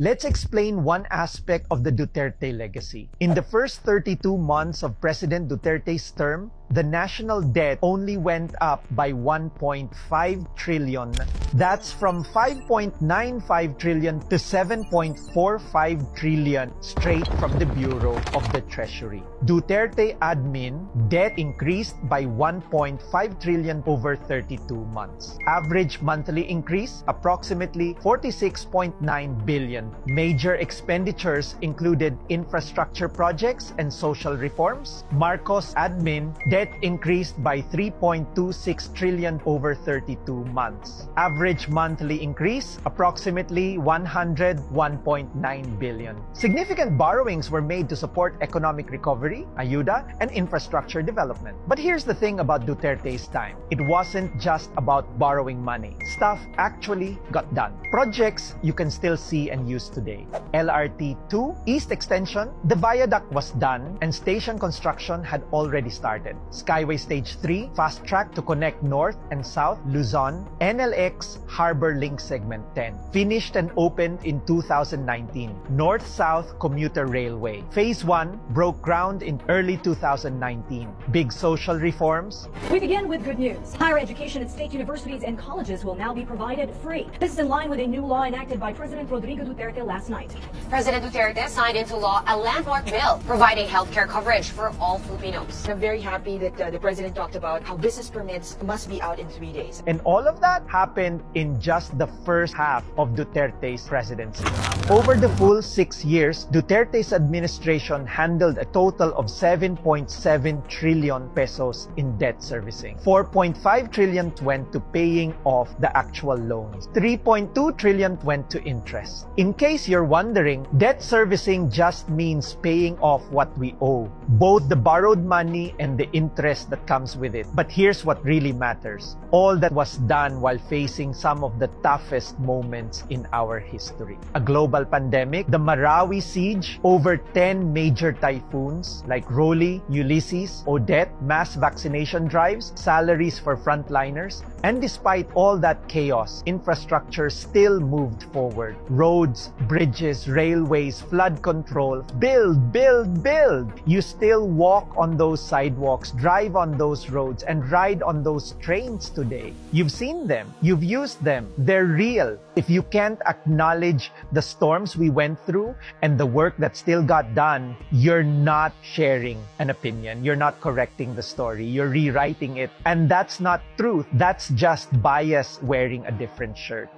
Let's explain one aspect of the Duterte legacy. In the first 32 months of President Duterte's term, the national debt only went up by 1.5 trillion. That's from 5.95 trillion to 7.45 trillion straight from the Bureau of the Treasury. Duterte admin debt increased by 1.5 trillion over 32 months. Average monthly increase, approximately 46.9 billion. Major expenditures included infrastructure projects and social reforms. Marcos admin debt increased by 3.26 trillion over 32 months. Average monthly increase, approximately 101.9 billion. Significant borrowings were made to support economic recovery, ayuda, and infrastructure development. But here's the thing about Duterte's time. It wasn't just about borrowing money. Stuff actually got done. Projects you can still see and use today. LRT-2, East Extension, the viaduct was done and station construction had already started. Skyway Stage 3, fast track to connect North and South Luzon. NLX Harbor Link Segment 10, finished and opened in 2019. North-South Commuter Railway. Phase 1 broke ground in early 2019. Big social reforms. We begin with good news. Higher education at state universities and colleges will now be provided free. This is in line with a new law enacted by President Rodrigo Duterte last night. President Duterte signed into law a landmark bill providing healthcare coverage for all Filipinos. I'm very happy that the President talked about how business permits must be out in 3 days. And all of that happened in just the first half of Duterte's presidency. Over the full 6 years, Duterte's administration handled a total of 7.7 trillion pesos in debt servicing. 4.5 trillion went to paying off the actual loans. 3.2 trillion went to interest. In case you're wondering, debt servicing just means paying off what we owe, both the borrowed money and the interest that comes with it. But here's what really matters. All that was done while facing some of the toughest moments in our history. A global pandemic, the Marawi siege, over 10 major typhoons like Rolly, Ulysses, Odette, mass vaccination drives, salaries for frontliners, and despite all that chaos, infrastructure still moved forward. Roads, bridges, railways, flood control, build, build, build. You still walk on those sidewalks, drive on those roads, and ride on those trains today. You've seen them. You've used them. They're real. If you can't acknowledge the storms we went through and the work that still got done, you're not sharing an opinion. You're not correcting the story. You're rewriting it. And that's not truth. That's just bias wearing a different shirt.